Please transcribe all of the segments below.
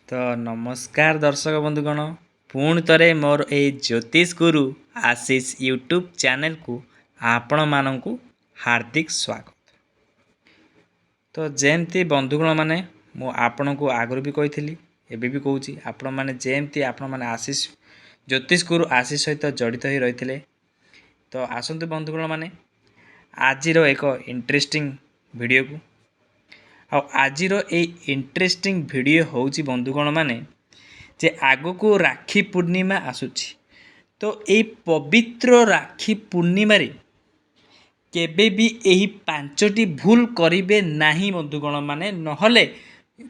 ତ ନମସ୍କାର ଦର୍ଶକ ବନ୍ଧୁଗଣ, ପୁଣି ଥରେ ମୋର ଏଇ ଜ୍ୟୋତିଷ ଗୁରୁ ଆଶିଷ ୟୁଟ୍ୟୁବ୍ ଚ୍ୟାନେଲକୁ ଆପଣମାନଙ୍କୁ ହାର୍ଦ୍ଦିକ ସ୍ୱାଗତ। ତ ଯେମିତି ବନ୍ଧୁଗଣ ମାନେ ମୁଁ ଆପଣଙ୍କୁ ଆଗରୁ ବି କହିଥିଲି, ଏବେ ବି କହୁଛି, ଆପଣମାନେ ଆଶିଷ ଜ୍ୟୋତିଷ ଗୁରୁ ଆଶିଷ ସହିତ ଜଡ଼ିତ ହୋଇ ରହିଥିଲେ। ତ ଆସନ୍ତୁ ବନ୍ଧୁଗଣ ମାନେ ଆଜିର ଏକ ଇଣ୍ଟରେଷ୍ଟିଂ ଭିଡ଼ିଓକୁ। ଆଉ ଆଜିର ଏଇ ଇଣ୍ଟରେଷ୍ଟିଂ ଭିଡ଼ିଓ ହେଉଛି ବନ୍ଧୁଗଣ ମାନେ ଯେ ଆଗକୁ ରାକ୍ଷୀ ପୂର୍ଣ୍ଣିମା ଆସୁଛି। ତ ଏଇ ପବିତ୍ର ରାକ୍ଷୀ ପୂର୍ଣ୍ଣିମାରେ କେବେ ବି ଏହି 5ଟି ଭୁଲ କରିବେ ନାହିଁ ବନ୍ଧୁଗଣ ମାନେ, ନହେଲେ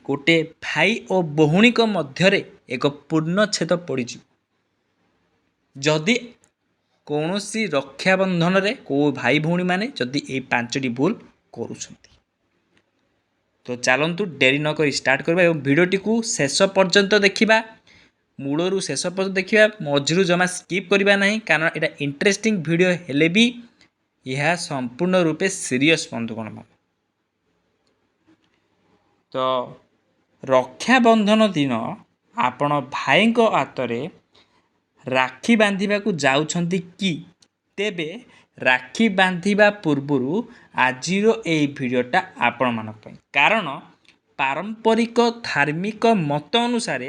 ଗୋଟେ ଭାଇ ଓ ଭଉଣୀଙ୍କ ମଧ୍ୟରେ ଏକ ପୂର୍ଣ୍ଣଚ୍ଛେଦ ପଡ଼ିଯିବ। ଯଦି କୌଣସି ରକ୍ଷାବନ୍ଧନରେ କେଉଁ ଭାଇ ଭଉଣୀମାନେ ଯଦି ଏହି 5ଟି ଭୁଲ କରୁଛନ୍ତି, ତ ଚାଲନ୍ତୁ ଡେରି ନ କରି ଷ୍ଟାର୍ଟ କରିବା ଏବଂ ଭିଡ଼ିଓଟିକୁ ଶେଷ ପର୍ଯ୍ୟନ୍ତ ଦେଖିବା। ମୂଳରୁ ଶେଷ ପର୍ଯ୍ୟନ୍ତ ଦେଖିବା, ମଝିରୁ ଜମା ସ୍କିପ୍ କରିବା ନାହିଁ, କାରଣ ଏଇଟା ଇଣ୍ଟରେଷ୍ଟିଂ ଭିଡ଼ିଓ ହେଲେ ବି ଏହା ସମ୍ପୂର୍ଣ୍ଣ ରୂପେ ସିରିୟସ୍ ବନ୍ଧୁଗଣ ମାନେ। ତ ରକ୍ଷାବନ୍ଧନ ଦିନ ଆପଣ ଭାଇଙ୍କ ହାତରେ ରାକ୍ଷୀ ବାନ୍ଧିବାକୁ ଯାଉଛନ୍ତି କି? ତେବେ ରାକ୍ଷୀ ବାନ୍ଧିବା ପୂର୍ବରୁ ଆଜିର ଏହି ଭିଡ଼ିଓଟା ଆପଣମାନଙ୍କ ପାଇଁ, କାରଣ ପାରମ୍ପରିକ ଧାର୍ମିକ ମତ ଅନୁସାରେ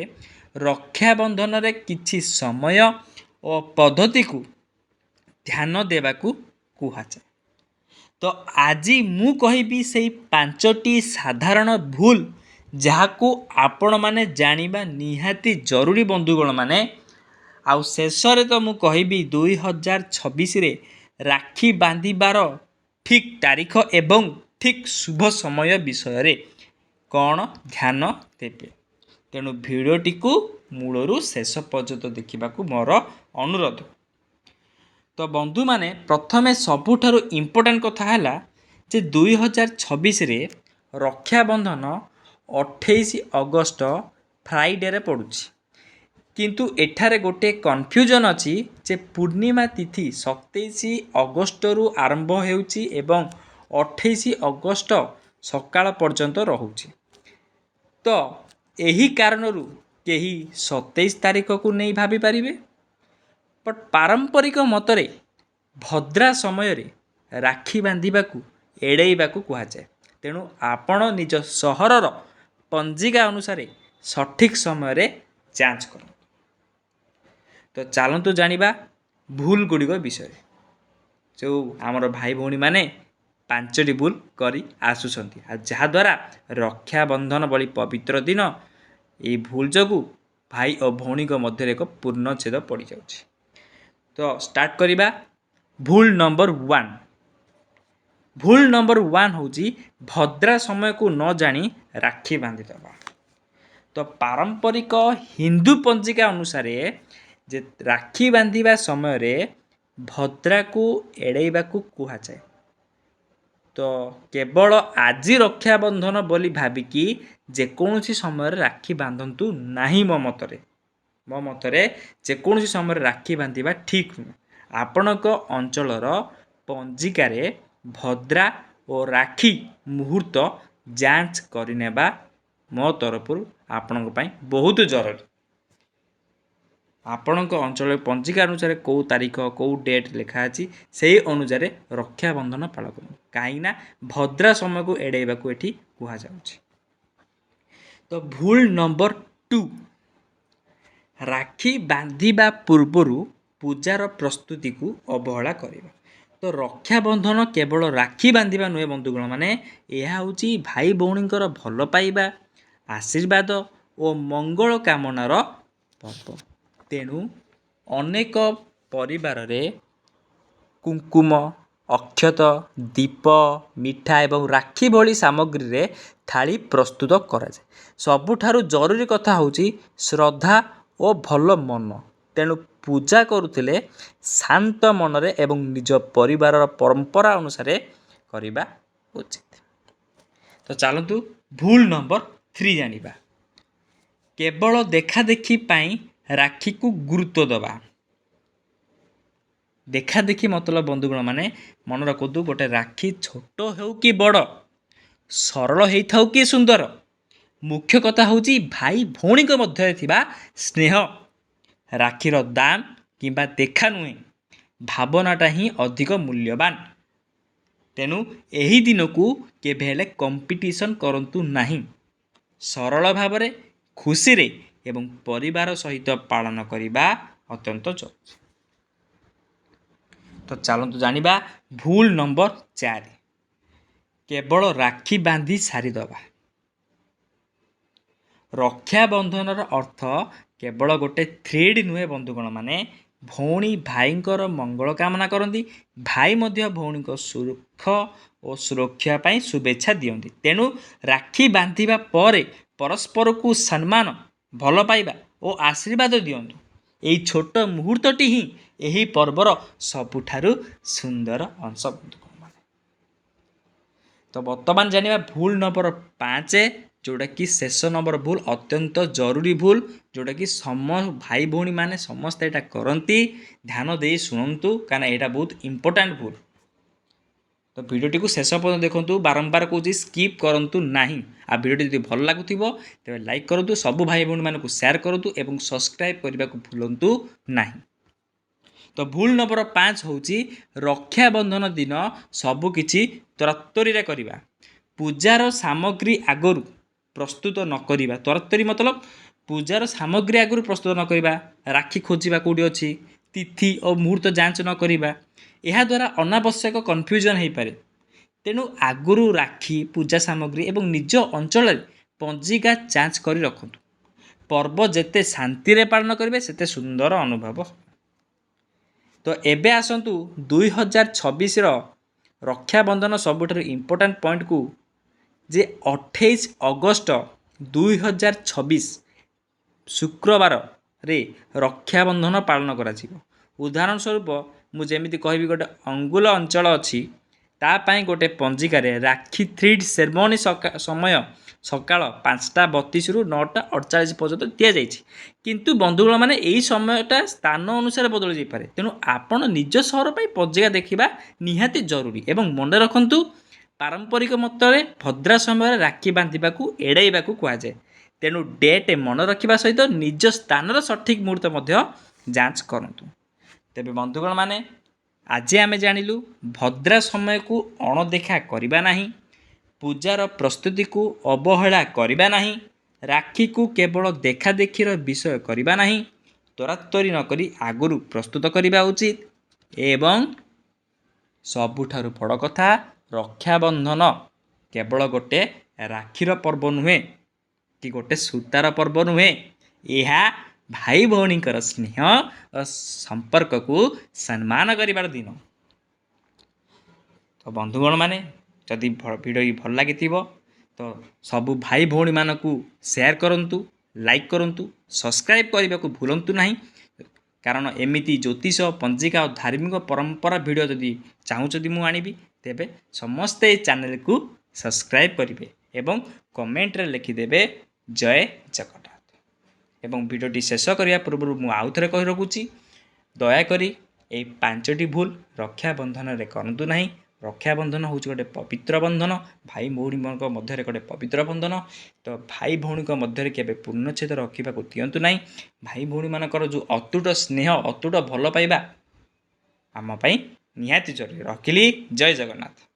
ରକ୍ଷାବନ୍ଧନରେ କିଛି ସମୟ ଓ ପଦ୍ଧତିକୁ ଧ୍ୟାନ ଦେବାକୁ କୁହାଯାଏ। ତ ଆଜି ମୁଁ କହିବି ସେହି 5ଟି ସାଧାରଣ ଭୁଲ ଯାହାକୁ ଆପଣମାନେ ଜାଣିବା ନିହାତି ଜରୁରୀ ବନ୍ଧୁଗଣ ମାନେ। ଆଉ ଶେଷରେ ତ ମୁଁ କହିବି 2026ରେ ରାକ୍ଷୀ ବାନ୍ଧିବାର ଠିକ୍ ତାରିଖ ଏବଂ ଠିକ୍ ଶୁଭ ସମୟ ବିଷୟରେ କ'ଣ ଧ୍ୟାନ ଦେବେ। ତେଣୁ ଭିଡ଼ିଓଟିକୁ ମୂଳରୁ ଶେଷ ପର୍ଯ୍ୟନ୍ତ ଦେଖିବାକୁ ମୋର ଅନୁରୋଧ। ତ ବନ୍ଧୁମାନେ, ପ୍ରଥମେ ସବୁଠାରୁ ଇମ୍ପୋର୍ଟାଣ୍ଟ କଥା ହେଲା ଯେ 2026ରେ ରକ୍ଷାବନ୍ଧନ 28 ଅଗଷ୍ଟ ଫ୍ରାଇଡେରେ ପଡ଼ୁଛି। କିନ୍ତୁ ଏଠାରେ ଗୋଟିଏ କନଫ୍ୟୁଜନ୍ ଅଛି ଯେ ପୂର୍ଣ୍ଣିମା ତିଥି 27 ଅଗଷ୍ଟରୁ ଆରମ୍ଭ ହେଉଛି ଏବଂ 28 ଅଗଷ୍ଟ ସକାଳ ପର୍ଯ୍ୟନ୍ତ ରହୁଛି। ତ ଏହି କାରଣରୁ କେହି 27 ତାରିଖକୁ ନେଇ ଭାବିପାରିବେ। ବଟ୍ ପାରମ୍ପରିକ ମତରେ ଭଦ୍ରା ସମୟରେ ରାକ୍ଷୀ ବାନ୍ଧିବାକୁ ଏଡ଼େଇବାକୁ କୁହାଯାଏ। ତେଣୁ ଆପଣ ନିଜ ସହରର ପଞ୍ଜିକା ଅନୁସାରେ ସଠିକ୍ ସମୟରେ ଯାଞ୍ଚ କରନ୍ତୁ। ତ ଚାଲନ୍ତୁ ଜାଣିବା ଭୁଲ ଗୁଡ଼ିକ ବିଷୟରେ। ଯେଉଁ ଆମର ଭାଇ ଭଉଣୀମାନେ 5ଟି ଭୁଲ କରି ଆସୁଛନ୍ତି, ଆଉ ଯାହାଦ୍ୱାରା ରକ୍ଷାବନ୍ଧନ ଭଳି ପବିତ୍ର ଦିନ ଏହି ଭୁଲ ଯୋଗୁଁ ଭାଇ ଓ ଭଉଣୀଙ୍କ ମଧ୍ୟରେ ଏକ ପୂର୍ଣ୍ଣଚ୍ଛେଦ ପଡ଼ିଯାଉଛି। ତ ଷ୍ଟାର୍ଟ କରିବା। ଭୁଲ ନମ୍ବର 1। ଭୁଲ ନମ୍ବର 1 ହେଉଛି ଭଦ୍ରା ସମୟକୁ ନ ଜାଣି ରାକ୍ଷୀ ବାନ୍ଧିଦେବା। ତ ପାରମ୍ପରିକ ହିନ୍ଦୁ ପଞ୍ଜିକା ଅନୁସାରେ ଯେ ରାକ୍ଷୀ ବାନ୍ଧିବା ସମୟରେ ଭଦ୍ରାକୁ ଏଡ଼େଇବାକୁ କୁହାଯାଏ। ତ କେବଳ ଆଜି ରକ୍ଷାବନ୍ଧନ ବୋଲି ଭାବିକି ଯେକୌଣସି ସମୟରେ ରାକ୍ଷୀ ବାନ୍ଧନ୍ତୁ ନାହିଁ। ମୋ ମତରେ ଯେକୌଣସି ସମୟରେ ରାକ୍ଷୀ ବାନ୍ଧିବା ଠିକ୍ ନୁହେଁ। ଆପଣଙ୍କ ଅଞ୍ଚଳର ପଞ୍ଜିକାରେ ଭଦ୍ରା ଓ ରାକ୍ଷୀ ମୁହୂର୍ତ୍ତ ଯାଞ୍ଚ କରିନେବା ମୋ ତରଫରୁ ଆପଣଙ୍କ ପାଇଁ ବହୁତ ଜରୁରୀ। ଆପଣଙ୍କ ଅଞ୍ଚଳରେ ପଞ୍ଜିକା ଅନୁସାରେ କେଉଁ ତାରିଖ କେଉଁ ଡେଟ୍ ଲେଖା ଅଛି ସେହି ଅନୁସାରେ ରକ୍ଷାବନ୍ଧନ ପାଳନ କରନ୍ତୁ, କାହିଁକିନା ଭଦ୍ରା ସମୟକୁ ଏଡ଼େଇବାକୁ ଏଠି କୁହାଯାଉଛି। ତ ଭୁଲ ନମ୍ବର 2। ରାକ୍ଷୀ ବାନ୍ଧିବା ପୂର୍ବରୁ ପୂଜାର ପ୍ରସ୍ତୁତିକୁ ଅବହେଳା କରିବା। ତ ରକ୍ଷାବନ୍ଧନ କେବଳ ରାକ୍ଷୀ ବାନ୍ଧିବା ନୁହେଁ ବନ୍ଧୁଗଣ ମାନେ, ଏହା ହେଉଛି ଭାଇ ଭଉଣୀଙ୍କର ଭଲ ପାଇବା, ଆଶୀର୍ବାଦ ଓ ମଙ୍ଗଳ କାମନାର ପର୍ବ। ତେଣୁ ଅନେକ ପରିବାରରେ କୁଙ୍କୁମ, ଅକ୍ଷତ, ଦୀପ, ମିଠା ଏବଂ ରାକ୍ଷୀ ଭଳି ସାମଗ୍ରୀରେ ଥାଳି ପ୍ରସ୍ତୁତ କରାଯାଏ। ସବୁଠାରୁ ଜରୁରୀ କଥା ହେଉଛି ଶ୍ରଦ୍ଧା ଓ ଭଲ ମନ। ତେଣୁ ପୂଜା କରୁଥିଲେ ଶାନ୍ତ ମନରେ ଏବଂ ନିଜ ପରିବାରର ପରମ୍ପରା ଅନୁସାରେ କରିବା ଉଚିତ। ତ ଚାଲନ୍ତୁ ଭୁଲ ନମ୍ବର 3 ଜାଣିବା। କେବଳ ଦେଖାଦେଖି ପାଇଁ ରାକ୍ଷୀକୁ ଗୁରୁତ୍ୱ ଦେବା। ଦେଖାଦେଖି ମତଲବ ବନ୍ଧୁଗଣ ମାନେ ମନେ ରଖନ୍ତୁ, ଗୋଟେ ରାକ୍ଷୀ ଛୋଟ ହେଉ କି ବଡ଼, ସରଳ ହେଇଥାଉ କି ସୁନ୍ଦର, मुख्य कथा हूँ भाई भौणी मध्य थिबा स्नेह राखीर दाम किंबा देखा नुहे भावनाटा ही अधिक मूल्यवान। तेणु यही दिन को केबे हेले कंपटीशन करंतु नहीं, सरल भाव में खुशी रे एवं परिवार सहित पालन करने अत्यंत जरूरी। तो चलतु जानिबा भूल नंबर 4, केवल राखी बांधी सारीदबा। रक्षाबंधन अर्थ केवल गोटे थ्रेड नुहे बंधुगण माने भौणी भाईंकर मंगल कामना करती, भाई मध्य भौणी सुख और सुरक्षा पाई शुभेच्छा दियंती। तेणु राखी बांधिबा परे परस्पर को सम्मान भल पाइबा और आशीर्वाद दियंतु। यही छोट मुहूर्तटी ही यही पर्वर सबुठारु सुंदर अंश बंधुगण माने। तो बर्तमान जानिबा भूल नंबर 5, जोटा कि शेष नंबर भूल, अत्यंत जरूरी भूल, जोटा कि भाई भौणी माने समस्त एटा करती। ध्यान दे शुणु कारण यहाँ बहुत इंपोर्टेंट भूल। तो वीडियोटी को शेष पर्यटन देखूँ, बारंबार कहूँ स्किप करूँ ना। आ वीडियो जब भल लगुव तेज लाइक करूँ, सबू भाई भौणी मानक शेयर करूँ और सब्सक्राइब करने को भूलु ना। तो भूल नंबर 5 हूँ रक्षाबंधन दिन सबुकिछि तरतरी करवा। पूजार सामग्री आगु प्रस्तुत न करवा। तरतरी मतलब पूजार सामग्री आगु प्रस्तुत न करवा, राखी खोजा कौटी अच्छी, तिथि और मुहूर्त जांच न करवा। यह द्वारा अनावश्यक कन्फ्यूजन हो पारे। तेणु आगुरु राखी पूजा सामग्री एवं निज अंचल पंजिका जांच कर रखु। पर्व जेते शांति रे पालन करेंगे सेते सुंदर अनुभव। तो एबे आसतु 2026 रक्षाबंधन सबुठ इम्पोर्टेंट पॉइंट को जे 28 अगस्त 2026 शुक्रवार रे रक्षाबंधन पालन करा। उदाहरण स्वरूप मुझे कहबी गोटे अंगुल अंचल अच्छी तापाई गोटे पंजिकार राखी थ्रीड सेरेमनी समय सकाळ 5:32 रु 9:48 पर्यंत दि जाइए। किंतु बंधुगण माने यही समयटा स्थान अनुसार बदल जापे। तेणु आपण निज सहर पर पंजिका देखा निहाती जरूरी। एवं मन रखु पारंपरिक मतरे भद्रा समय राखी बांधा एड़ाइबा कहुए। तेणु डेट मन रखा सहित निज स्थानर सठिक मुहूर्त जांच करूँ। तेबे बंधुगण माने आज आमे जानिलु भद्रा समय को अणदेखा करबा नहीं, पूजार प्रस्तुति को अवहेला करबा नहीं, राखी को केवल देखा देखीर विषय करबा नहीं, तरातरी नकरी आगुरु प्रस्तुत करबा उचित। एवं सबुठारु बड़ कथा रक्षाबंधन केवल गोटे राखीर पर्व नुहे कि गोटे सूतार पर्व नुहे, यह भाई भौणीकर स्नेह और संपर्क को सम्मान करिबार दिन। तो बंधुगण माने जदि वीडियो भल लगी तो सबू भाई भौणी मानकू शेयर करंतु, लाइक करंतु, सब्सक्राइब करने को भूलंतु नहीं। कारण एमिति ज्योतिष पंजिका और धार्मिक परंपरा वीडियो जदि चाहूँ मु आनिबी तेबे समस्ते चैनल को सब्सक्राइब करेंगे एवं कमेंट रे लिखिदेवे जय जगन्नाथ। एवं वीडियोटी शेष करने पूर्व मुझे आउ थे कही रखुची, दयाकोरी ये 5टी भूल रक्षाबंधन रे करंतु नहीं। रक्षाबंधन हूँ गोटे पवित्र बंधन, भाई भौणी मध्य गोटे पवित्र बंधन। तो भाई भौणी मध्य केबे पूर्णच्छेद रखा दिंतु ना। भाई भौणी मानकर जो अतुट स्नेह अतुट भल पाइबा आम निहाती जरूरी। रखिली, जय जगन्नाथ।